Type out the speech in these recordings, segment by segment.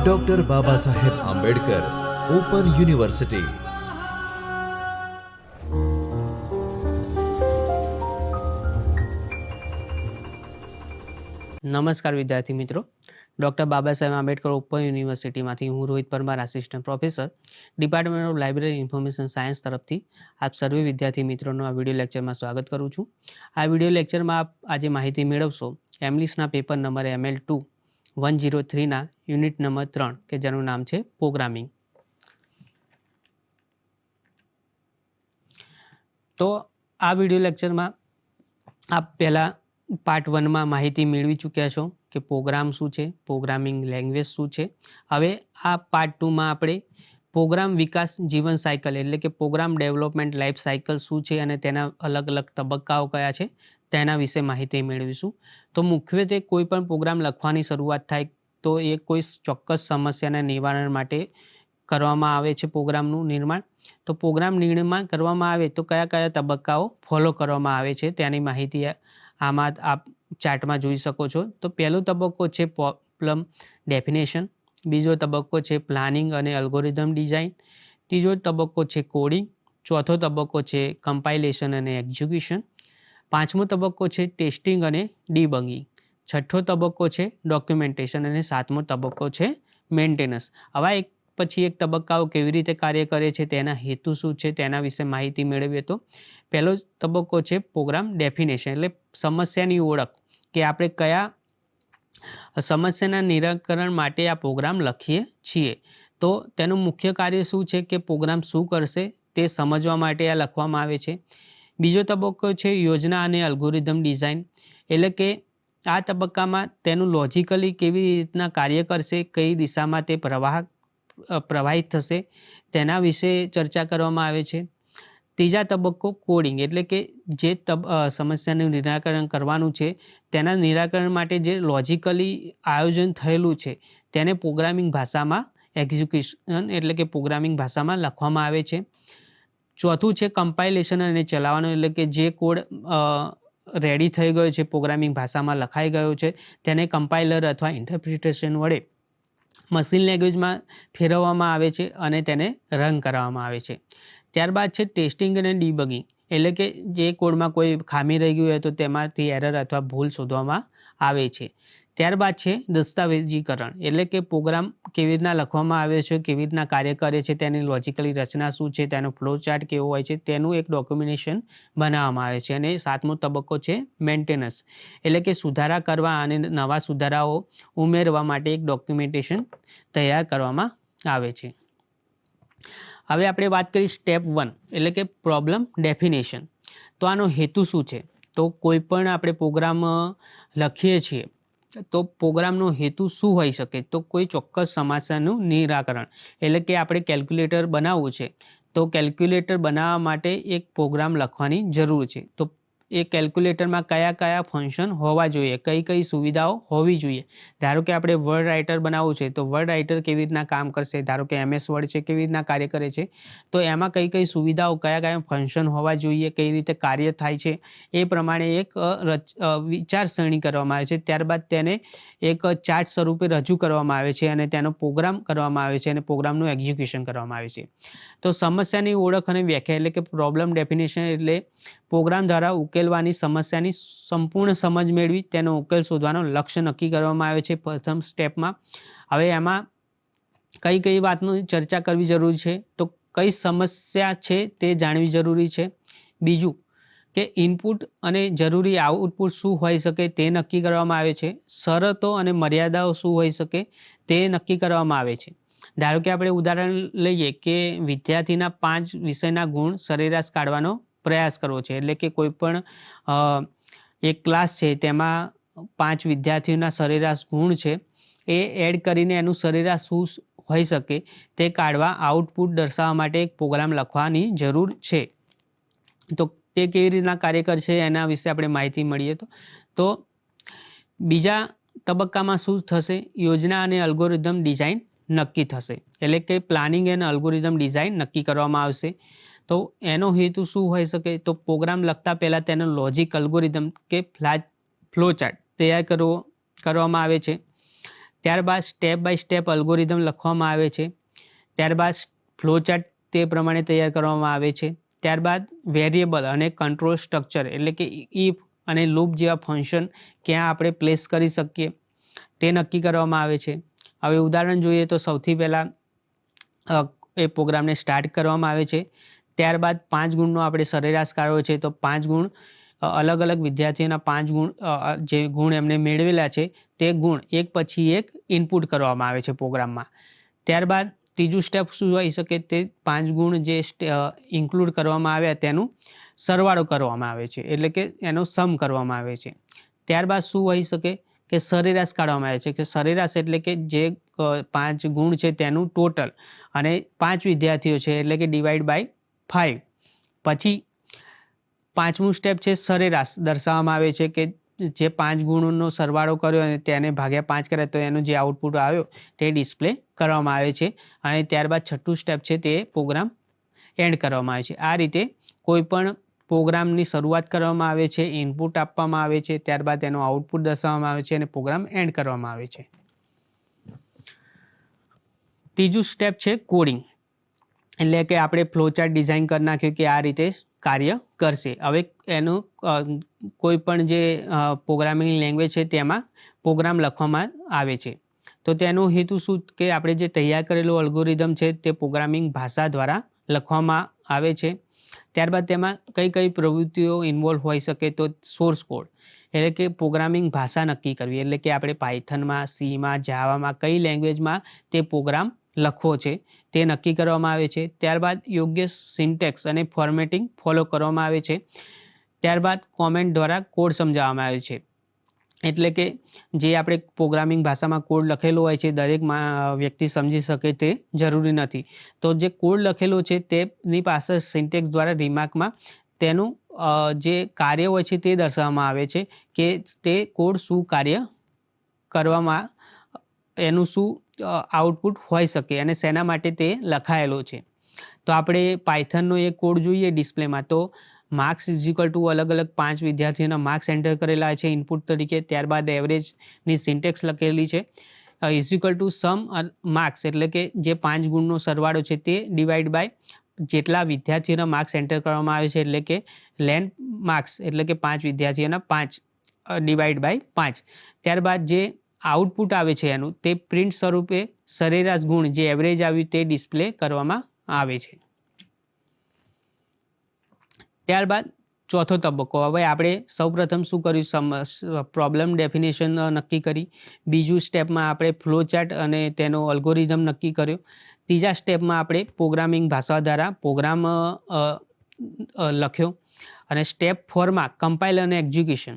Doctor Baba Saheb Ambedkar open university. નમસ્કાર વિદ્યાર્થી મિત્રો, ડૉક્ટર બાબા સાહેબ આંબેડકર ઓપન યુનિવર્સિટીમાંથી હું Rohit Parmar, assistant professor, department of library information science તરફથી આપ સર્વે વિદ્યાર્થી મિત્રોનું આ વિડીયો લેક્ચરમાં સ્વાગત કરું છું। આ વિડીયો લેક્ચરમાં આપ આજે માહિતી મેળવશો એમલિસના પેપર નંબર ML2 103ના યુનિટ નંબર 3 કે જેનું નામ છે પ્રોગ્રામિંગ। તો આ વિડીયો લેક્ચરમાં આપ પહેલાં પાર્ટ 1માં માહિતી મેળવી ચૂક્યા છો કે પ્રોગ્રામ શું છે, પ્રોગ્રામિંગ લેંગ્વેજ શું છે। હવે આ પાર્ટ 2માં આપણે પ્રોગ્રામ વિકાસ જીવન સાયકલ એટલે કે પ્રોગ્રામ ડેવલપમેન્ટ લાઈફ સાયકલ શું છે અને તેના અલગ અલગ તબક્કાઓ કયા છે તેના વિશે માહિતી મેળવીશું। તો મુખ્યત્વે કોઈ પણ પ્રોગ્રામ લખવાની શરૂઆત થાય તો એ કોઈ ચોક્કસ સમસ્યાના નિવારણ માટે કરવામાં આવે છે પ્રોગ્રામનું નિર્માણ। તો પ્રોગ્રામ નિર્માણ કરવામાં આવે તો કયા કયા તબક્કાઓ ફોલો કરવામાં આવે છે તેની માહિતી આમાં આપ ચાર્ટમાં જોઈ શકો છો। તો પહેલો તબક્કો છે પ્રોબ્લેમ ડેફિનેશન, બીજો તબક્કો છે પ્લાનિંગ અને અલ્ગોરિધમ ડિઝાઇન, ત્રીજો તબક્કો છે કોડિંગ, ચોથો તબક્કો છે કમ્પાઇલેશન અને એક્ઝિક્યુશન, પાંચમો તબક્કો છે ટેસ્ટિંગ અને ડીબગિંગ, છઠ્ઠો તબક્કો છે ડોક્યુમેન્ટેશન અને સાતમો તબક્કો છે મેન્ટેનન્સ। આવા એક પછી એક તબક્કાઓ કેવી રીતે કાર્ય કરે છે, તેના હેતુ શું છે તેના વિશે માહિતી મેળવીએ તો પહેલો તબક્કો છે પ્રોગ્રામ ડેફિનેશન એટલે સમસ્યાની ઓળખ કે આપણે કયા સમસ્યાના નિરાકરણ માટે આ પ્રોગ્રામ લખીએ છીએ। તો તેનું મુખ્ય કાર્ય શું છે કે પ્રોગ્રામ શું કરશે તે સમજવા માટે આ લખવામાં આવે છે। બીજો તબક્કો છે યોજના અને અલ્ગોરિધમ ડિઝાઇન એટલે કે આ તબક્કામાં તેનું લોજિકલી કેવી રીતના કાર્ય કરશે, કઈ દિશામાં તે પ્રવાહિત થશે તેના વિશે ચર્ચા કરવામાં આવે છે। ત્રીજા તબક્કો કોડિંગ એટલે કે જે સમસ્યાનું નિરાકરણ કરવાનું છે તેના નિરાકરણ માટે જે લોજિકલી આયોજન થયેલું છે તેને પ્રોગ્રામિંગ ભાષામાં એક્ઝિક્યુશન એટલે કે પ્રોગ્રામિંગ ભાષામાં લખવામાં આવે છે। ચોથું છે કમ્પાઇલેશન અને ચલાવવાનું એટલે કે જે કોડ રેડી થઈ ગયો છે પ્રોગ્રામિંગ ભાષામાં લખાઈ ગયો છે તેને કમ્પાઇલર અથવા ઇન્ટરપ્રિટેશન વડે મશીન લેંગ્વેજમાં ફેરવવામાં આવે છે અને તેને રન કરવામાં આવે છે। ત્યારબાદ છે ટેસ્ટિંગ અને ડીબગિંગ એટલે કે જે કોડમાં કોઈ ખામી રહી ગઈ હોય તો તેમાંથી એરર અથવા ભૂલ શોધવામાં આવે છે। ત્યારબાદ છે દસ્તાવેજીકરણ એટલે કે પ્રોગ્રામ કેવી રીતના લખવામાં આવે છે, કેવી રીતના કાર્ય કરે છે, તેની લોજિકલી રચના શું છે, તેનો ફ્લો ચાર્ટ કેવો હોય છે તેનું એક ડોક્યુમેન્ટેશન બનાવવામાં આવે છે। અને સાતમો તબક્કો છે મેન્ટેનન્સ એટલે કે સુધારા કરવા અને નવા સુધારાઓ ઉમેરવા માટે એક ડોક્યુમેન્ટેશન તૈયાર કરવામાં આવે છે। હવે આપણે વાત કરીએ સ્ટેપ 1 એટલે કે પ્રોબ્લેમ ડેફિનેશન। તો આનો હેતુ શું છે? તો કોઈ પણ આપણે પ્રોગ્રામ લખીએ છીએ તો પ્રોગ્રામનો હેતુ શું હોઈ શકે? તો કોઈ ચોક્કસ સમસ્યાનું નિરાકરણ એટલે કે આપણે કેલ્ક્યુલેટર બનાવવું છે તો કેલ્ક્યુલેટર બનાવવા માટે એક પ્રોગ્રામ લખવાની જરૂર છે। તો એ કેલ્ક્યુલેટરમાં કયા કયા ફંક્શન હોવા જોઈએ, કઈ કઈ સુવિધાઓ હોવી જોઈએ। ધારો કે આપણે વર્ડ રાઇટર બનાવવું છે તો વર્ડ રાઇટર કેવી રીતના કામ કરશે, ધારો કે MS વર્ડ છે કેવી રીતના કાર્ય કરે છે, તો એમાં કઈ કઈ સુવિધાઓ, કયા કયા ફંક્શન હોવા જોઈએ, કઈ રીતે કાર્ય થાય છે એ પ્રમાણે એક વિચારસરણી કરવામાં આવે છે। ત્યારબાદ તેને એક ચાર્ટ સ્વરૂપે રજૂ કરવામાં આવે છે અને તેનો પ્રોગ્રામ કરવામાં આવે છે અને પ્રોગ્રામનું એક્ઝિક્યુશન કરવામાં આવે છે। તો સમસ્યાની ઓળખ અને વ્યાખ્યા એટલે કે પ્રોબ્લેમ ડેફિનેશન એટલે પ્રોગ્રામ દ્વારા ઉકેલવાની સમસ્યાની સંપૂર્ણ સમજ મેળવી તેનો ઉકેલ શોધવાનો લક્ષ્ય નક્કી કરવામાં આવે છે પ્રથમ સ્ટેપમાં। હવે એમાં કઈ કઈ વાતની ચર્ચા કરવી જરૂરી છે, તો કઈ સમસ્યા છે તે જાણવી જરૂરી છે। બીજું કે ઇનપુટ અને જરૂરી આઉટપુટ શું હોઈ શકે તે નક્કી કરવામાં આવે છે। શરતો અને મર્યાદાઓ શું હોઈ શકે તે નક્કી કરવામાં આવે છે। ધારો કે આપણે ઉદાહરણ લઈએ કે વિદ્યાર્થીના 5 વિષયના ગુણ સરેરાશ કાઢવાનો પ્રયાસ કરવો છે એટલે કે કોઈ પણ એક ક્લાસ છે તેમાં 5 વિદ્યાર્થીઓના સરેરાશ ગુણ છે એ એડ કરીને એનું સરેરાશ શું હોઈ શકે તે કાઢવા આઉટપુટ દર્શાવવા માટે એક પ્રોગ્રામ લખવાની જરૂર છે। તો તે કેવી રીતના કાર્ય કરશે એના વિશે આપણે માહિતી મળીએ તો બીજા તબક્કામાં શું થશે, યોજના અને અલ્ગોરિધમ ડિઝાઇન નક્કી થશે એટલે કે પ્લાનિંગ અને અલ્ગોરિધમ ડિઝાઇન નક્કી કરવામાં આવશે। તો એનો હેતુ શું હોઈ શકે? તો પ્રોગ્રામ લખતા પહેલાં તેનો લોજિક અલ્ગોરિધમ કે ફ્લો ચાર્ટ તૈયાર કરવામાં આવે છે। ત્યારબાદ સ્ટેપ બાય સ્ટેપ અલ્ગોરિધમ લખવામાં આવે છે. ત્યારબાદ ફ્લોચાર્ટ તે પ્રમાણે તૈયાર કરવામાં આવે છે. ત્યારબાદ વેરિયેબલ અને કંટ્રોલ સ્ટ્રક્ચર એટલે કે ઇફ અને લૂપ જેવા ફંક્શન ક્યાં આપણે પ્લેસ કરી શકીએ તે નક્કી કરવામાં આવે છે. હવે ઉદાહરણ જોઈએ તો સૌથી પહેલાં એ પ્રોગ્રામને સ્ટાર્ટ કરવામાં આવે છે. ત્યારબાદ 5 ગુણનો આપણે સરેરાશ કાઢવો છે તો 5 ગુણ અલગ અલગ વિદ્યાર્થીઓના 5 ગુણ જે ગુણ એમને મેળવેલા છે તે ગુણ એક પછી એક ઇનપુટ કરવામાં આવે છે પ્રોગ્રામમાં. ત્યારબાદ ત્રીજું સ્ટેપ શું હોઈ શકે તે 5 ગુણ જે ઇન્ક્લુડ કરવામાં આવ્યા તેનું સરવાળો કરવામાં આવે છે એટલે કે એનો સમ કરવામાં આવે છે. ત્યારબાદ શું હોઈ શકે કે સરેરાશ કાઢવામાં આવે છે કે સરેરાશ એટલે કે જે 5 ગુણ છે તેનું ટોટલ અને 5 વિદ્યાર્થીઓ છે એટલે કે ડિવાઈડ બાય 5. પછી પાંચમું સ્ટેપ છે સરેરાશ દર્શાવવામાં આવે છે કે જે 5 ગુણોનો સરવાળો કર્યો અને તેને ભાગ્યા 5 કર્યા તો એનો જે આઉટપુટ આવ્યો તે ડિસ્પ્લે કરવામાં આવે છે. અને ત્યારબાદ છઠ્ઠું સ્ટેપ છે તે પ્રોગ્રામ એન્ડ કરવામાં આવે છે. આ રીતે કોઈ પણ પ્રોગ્રામની શરૂઆત કરવામાં આવે છે, ઇનપુટ આપવામાં આવે છે, ત્યારબાદ એનો આઉટપુટ દર્શાવવામાં આવે છે અને પ્રોગ્રામ એન્ડ કરવામાં આવે છે. ત્રીજું સ્ટેપ છે કોડિંગ એટલે કે આપણે ફ્લોચાર્ટ ડિઝાઇન કરી નાખ્યું કે આ રીતે કાર્ય કરશે. હવે એનું કોઈ પણ જે પ્રોગ્રામિંગ લેંગ્વેજ છે તેમાં પ્રોગ્રામ લખવામાં આવે છે તો તેનો હેતુ શું કે આપણે જે તૈયાર કરેલું અલ્ગોરિધમ છે તે પ્રોગ્રામિંગ ભાષા દ્વારા લખવામાં આવે છે. ત્યારબાદ તેમાં કઈ કઈ પ્રવૃત્તિઓ ઇન્વોલ્વ હોઈ શકે તો સોર્સ કોડ એટલે કે પ્રોગ્રામિંગ ભાષા નક્કી કરવી એટલે કે આપણે પાયથનમાં, સીમાં, જાવામાં કઈ લેંગ્વેજમાં તે પ્રોગ્રામ લખવો છે તે નક્કી કરવામાં આવે છે. ત્યારબાદ યોગ્ય સિન્ટેક્સ અને ફોર્મેટિંગ ફોલો કરવામાં આવે છે. ત્યારબાદ કોમેન્ટ દ્વારા કોડ સમજાવવામાં આવે છે એટલે કે જે આપણે પ્રોગ્રામિંગ ભાષામાં કોડ લખેલો હોય છે દરેક વ્યક્તિ સમજી શકે તે જરૂરી નથી. તો જે કોડ લખેલો છે તેની પાસે સિન્ટેક્સ દ્વારા રિમાર્કમાં તેનું જે કાર્ય હોય છે તે દર્શાવવામાં આવે છે કે તે કોડ શું કાર્ય કરવામાં એનું શું આઉટપુટ હોઈ શકે અને શેના માટે તે લખાયેલો છે. તો આપણે પાયથનનો એક કોડ જોઈએ ડિસ્પ્લેમાં તો માર્ક્સ ઇઝ ટુ અલગ અલગ 5 વિદ્યાર્થીઓના માર્ક્સ એન્ટર કરેલા છે ઇનપુટ તરીકે. ત્યારબાદ એવરેજની સિન્ટેક્સ લખેલી છે ઇઝ ટુ સમ માર્ક્સ એટલે કે જે 5 ગુણનો સરવાળો છે તે ડિવાઈડ બાય જેટલા વિદ્યાર્થીઓના માર્ક્સ એન્ટર કરવામાં આવે છે એટલે કે લેન માર્ક્સ એટલે કે 5 વિદ્યાર્થીઓના 5 ડિવાઈડ બાય 5. ત્યારબાદ જે આઉટપુટ આવે છે એનું તે પ્રિન્ટ સ્વરૂપે સરેરાશ ગુણ જે એવરેજ આવ્યું તે ડિસ્પ્લે કરવામાં આવે છે. ત્યારબાદ ચોથો તબક્કો હવે આપણે સૌપ્રથમ શું કર્યું પ્રોબ્લેમ ડેફિનેશન નક્કી કરી. બીજું સ્ટેપમાં આપણે ફ્લો ચાર્ટ અને તેનો અલ્ગોરિધમ નક્કી કર્યો. ત્રીજા સ્ટેપમાં આપણે પ્રોગ્રામિંગ ભાષા દ્વારા પ્રોગ્રામ લખ્યો અને સ્ટેપ 4માં કમ્પાઇલ અને એક્ઝિક્યુશન.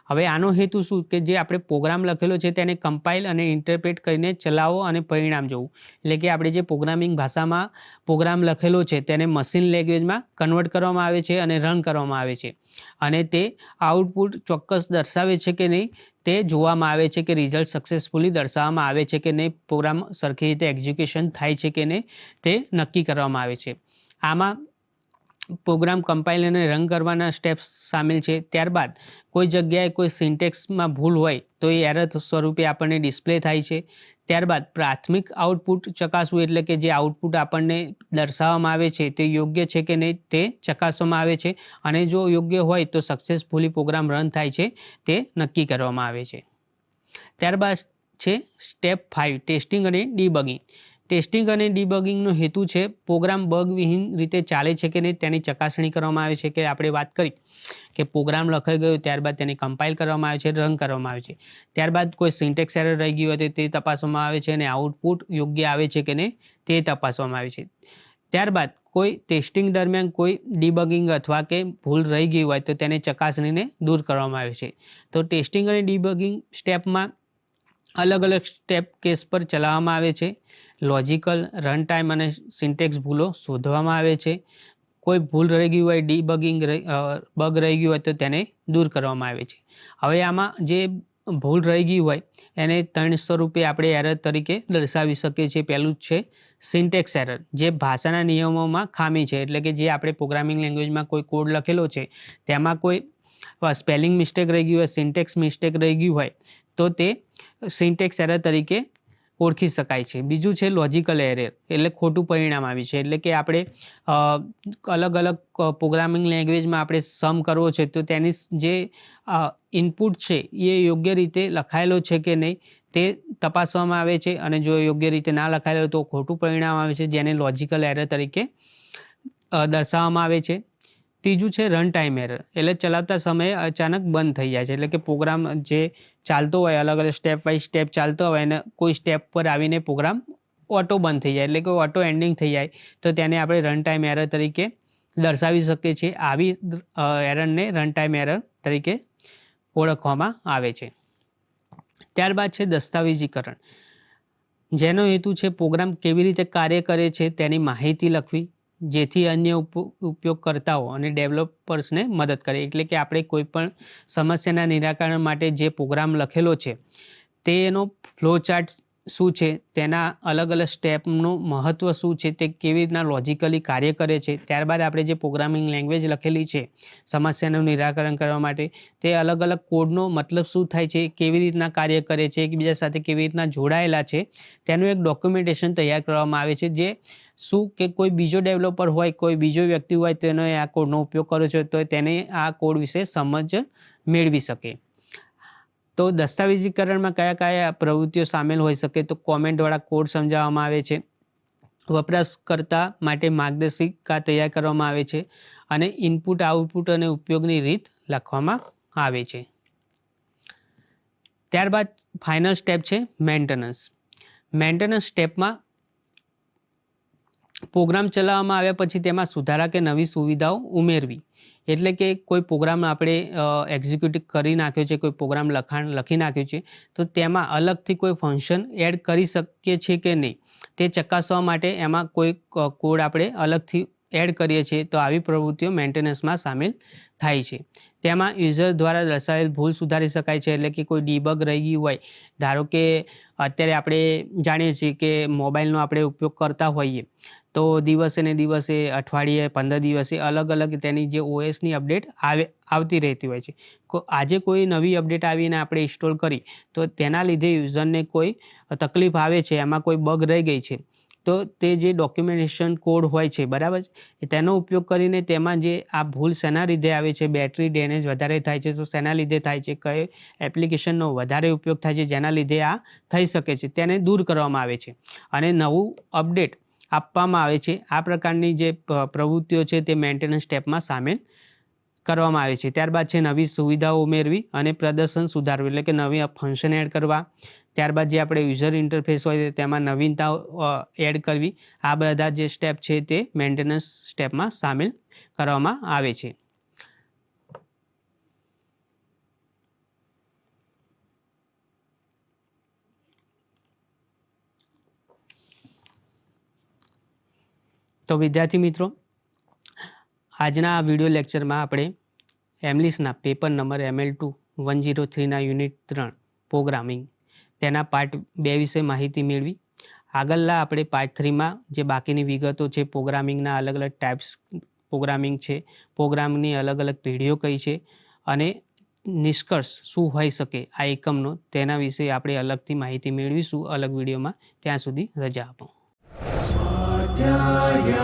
હવે આનો હેતુ શું કે જે આપણે પ્રોગ્રામ લખેલો છે તેને કમ્પાઇલ અને ઇન્ટરપ્રેટ કરીને ચલાવો અને પરિણામ જોવું એટલે કે આપણે જે પ્રોગ્રામિંગ ભાષામાં પ્રોગ્રામ લખેલો છે તેને મશીન લેંગ્વેજમાં કન્વર્ટ કરવામાં આવે છે અને રન કરવામાં આવે છે અને તે આઉટપુટ ચોક્કસ દર્શાવે છે કે નહીં તે જોવામાં આવે છે કે રિઝલ્ટ સક્સેસફુલી દર્શાવવામાં આવે છે કે નહીં, પ્રોગ્રામ સરખી રીતે એક્ઝિક્યુશન થાય છે કે નહીં તે નક્કી કરવામાં આવે છે. આમાં પ્રોગ્રામ કમ્પાઇલ અને રન કરવાના સ્ટેપ્સ સામેલ છે. ત્યારબાદ કોઈ જગ્યાએ કોઈ સિન્ટેક્સમાં ભૂલ હોય તો એ એરર સ્વરૂપે આપણને ડિસ્પ્લે થાય છે. ત્યારબાદ પ્રાથમિક આઉટપુટ ચકાસવું એટલે કે જે આઉટપુટ આપણને દર્શાવવામાં આવે છે તે યોગ્ય છે કે નહીં તે ચકાસવામાં આવે છે અને જો યોગ્ય હોય તો સક્સેસફુલી પ્રોગ્રામ રન થાય છે તે નક્કી કરવામાં આવે છે. ત્યારબાદ છે સ્ટેપ 5 ટેસ્ટિંગ અને ડીબગિંગ. ટેસ્ટિંગ અને ડીબગિંગનો હેતુ છે પ્રોગ્રામ બગવિહીન રીતે ચાલે છે કે નહીં તેની ચકાસણી કરવામાં આવે છે કે આપણે વાત કરી કે પ્રોગ્રામ લખાઈ ગયો ત્યારબાદ તેને કમ્પાઇલ કરવામાં આવે છે, રન કરવામાં આવે છે. ત્યારબાદ કોઈ સિન્ટેક્સ એરર રહી ગયું હોય તે તપાસવામાં આવે છે અને આઉટપુટ યોગ્ય આવે છે કે નહીં તે તપાસવામાં આવે છે. ત્યારબાદ કોઈ ટેસ્ટિંગ દરમિયાન કોઈ ડીબગિંગ અથવા કે ભૂલ રહી ગઈ હોય તો તેને ચકાસણીને દૂર કરવામાં આવે છે. તો ટેસ્ટિંગ અને ડીબગિંગ સ્ટેપમાં અલગ અલગ સ્ટેપ કેસ પર ચલાવવામાં આવે છે. લોજિકલ, રન ટાઈમ અને સિન્ટેક્સ ભૂલો શોધવામાં આવે છે. કોઈ ભૂલ રહી ગઈ હોય બગ રહી ગયું હોય તો તેને દૂર કરવામાં આવે છે. હવે આમાં જે ભૂલ રહી ગઈ હોય એને 3 સ્વરૂપે આપણે એરર તરીકે દર્શાવી શકીએ છીએ. પહેલું છે સિન્ટેક્સ એરર જે ભાષાના નિયમોમાં ખામી છે એટલે કે જે આપણે પ્રોગ્રામિંગ લેંગ્વેજમાં કોઈ કોડ લખેલો છે તેમાં કોઈ સ્પેલિંગ મિસ્ટેક રહી ગયું હોય, સિન્ટેક્સ મિસ્ટેક રહી ગયું હોય તો તે સિન્ટેક્સ એરર તરીકે ઓળખી શકાય છે. બીજું છે લોજિકલ એરર, એટલે ખોટું પરિણામ આવ્યું છે. એટલે કે આપણે અલગ અલગ પ્રોગ્રામિંગ લેંગ્વેજમાં આપણે સમ કરવો છે તો તેની જે ઇનપુટ છે એ યોગ્ય રીતે લખાયેલો છે કે નહીં તે તપાસવામાં આવે છે, અને જો યોગ્ય રીતે ના લખાયેલો તો ખોટું પરિણામ આવે છે, જેને લોજિકલ એરર તરીકે દર્શાવવામાં આવે છે. ત્રીજું છે રન ટાઈમ એરર, એટલે ચલાવતા સમયે અચાનક બંધ થઈ જાય છે. એટલે કે પ્રોગ્રામ જે ચાલતો હોય, અલગ અલગ સ્ટેપ બાય સ્ટેપ ચાલતો હોય અને કોઈ સ્ટેપ પર આવીને પ્રોગ્રામ ઓટો બંધ થઈ જાય, એટલે કે ઓટો એન્ડિંગ થઈ જાય, તો તેને આપણે રન ટાઈમ એરર તરીકે દર્શાવી શકીએ છીએ. આવી એરરને રન ટાઈમ એરર તરીકે ઓળખવામાં આવે છે. ત્યારબાદ છે દસ્તાવેજીકરણ, જેનો હેતુ છે પ્રોગ્રામ કેવી રીતે કાર્ય કરે છે તેની માહિતી લખવી, જેથી અન્ય ઉપયોગકર્તાઓ અને ડેવલપર્સને મદદ કરે. એટલે કે આપણે કોઈ પણ સમસ્યાના નિરાકરણ માટે જે પ્રોગ્રામ લખેલો છે તેનો ફ્લો ચાર્ટ શું છે, તેના અલગ અલગ સ્ટેપનું મહત્ત્વ શું છે, તે કેવી રીતના લોજિકલી કાર્ય કરે છે. ત્યારબાદ આપણે જે પ્રોગ્રામિંગ લેંગ્વેજ લખેલી છે સમસ્યાનું નિરાકરણ કરવા માટે, તે અલગ અલગ કોડનો મતલબ શું થાય છે, કેવી રીતના કાર્ય કરે છે, એકબીજા સાથે કેવી રીતના જોડાયેલા છે, તેનું એક ડોક્યુમેન્ટેશન તૈયાર કરવામાં આવે છે. જે શું કે કોઈ બીજો ડેવલપર હોય, કોઈ બીજો વ્યક્તિ હોય તેનો આ કોડનો ઉપયોગ કર્યો છે તો તેને આ કોડ વિશે સમજ મેળવી શકે. તો દસ્તાવેજીકરણમાં કયા કયા પ્રવૃત્તિઓ સામેલ હોઈ શકે, તો કોમેન્ટવાળા કોડ સમજાવવામાં આવે છે, વપરાશકર્તા માટે માર્ગદર્શિકા તૈયાર કરવામાં આવે છે, અને ઇનપુટ આઉટપુટ અને ઉપયોગની રીત લખવામાં આવે છે. ત્યારબાદ ફાઇનલ સ્ટેપ છે મેન્ટેનન્સ. મેન્ટેનન્સ સ્ટેપમાં પ્રોગ્રામ ચલાવવામાં આવ્યા પછી તેમાં સુધારા કે નવી સુવિધાઓ ઉમેરવી. એટલે કે કોઈ પ્રોગ્રામ આપણે એક્ઝિક્યુટ કરી નાખ્યો છે, કોઈ પ્રોગ્રામ લખી નાખ્યું છે, તો તેમાં અલગથી કોઈ ફંક્શન એડ કરી શકીએ છીએ કે નહીં તે ચકાસવા માટે એમાં કોઈ કોડ આપણે અલગથી એડ કરીએ છીએ. તો આવી પ્રવૃત્તિઓ મેન્ટેનન્સમાં સામેલ થાય છે. તેમાં યુઝર દ્વારા દર્શાવેલ ભૂલ સુધારી શકાય છે. એટલે કે કોઈ ડીબગ રહી ગયું હોય, ધારો કે અત્યારે આપણે જાણીએ છીએ કે મોબાઈલનો આપણે ઉપયોગ કરતા હોઈએ તો દિવસે ને દિવસે, અઠવાડિયે, 15 દિવસે અલગ અલગ તેની જે ઓએસની અપડેટ આવતી રહેતી હોય છે. આજે કોઈ નવી અપડેટ આવીને આપણે ઇન્સ્ટોલ કરી તો તેના લીધે યુઝરને કોઈ તકલીફ આવે છે, એમાં કોઈ બગ રહી ગઈ છે, તો તે જે ડોક્યુમેન્ટેશન કોડ હોય છે, બરાબર, તેનો ઉપયોગ કરીને તેમાં જે આ ભૂલ શેના લીધે આવે છે, બેટરી ડેમેજ વધારે થાય છે તો શેના લીધે થાય છે, કઈ એપ્લિકેશનનો વધારે ઉપયોગ થાય છે જેના લીધે આ થઈ શકે છે, તેને દૂર કરવામાં આવે છે અને નવું અપડેટ આપવામાં આવે છે. આ પ્રકારની જે પ્રવૃત્તિઓ છે તે મેન્ટેનન્સ સ્ટેપમાં સામેલ કરવામાં આવે છે. ત્યારબાદ છે નવી સુવિધાઓ ઉમેરવી અને પ્રદર્શન સુધારવું, એટલે કે નવી ફંક્શન એડ કરવા. ત્યારબાદ જે આપણે યુઝર ઇન્ટરફેસ હોય તેમાં નવીનતાઓ એડ કરવી. આ બધા જે સ્ટેપ છે તે મેન્ટેનન્સ સ્ટેપમાં સામેલ કરવામાં આવે છે. તો વિદ્યાર્થી મિત્રો, આજના આ વિડીયો લેક્ચરમાં આપણે એમલિસના પેપર નંબર ML2 103ના યુનિટ 3 પ્રોગ્રામિંગ તેના પાર્ટ 2 વિશે માહિતી મેળવી. આગળના આપણે પાર્ટ 3માં જે બાકીની વિગતો છે, પ્રોગ્રામિંગના અલગ અલગ ટાઈપ્સ પ્રોગ્રામિંગ છે, પ્રોગ્રામની અલગ અલગ પેઢીઓ કઈ છે અને નિષ્કર્ષ શું હોઈ શકે આ એકમનો, તેના વિશે આપણે અલગથી માહિતી મેળવીશું અલગ વિડીયોમાં. ત્યાં સુધી રજા આપો. સ્વાધ્યાયઃ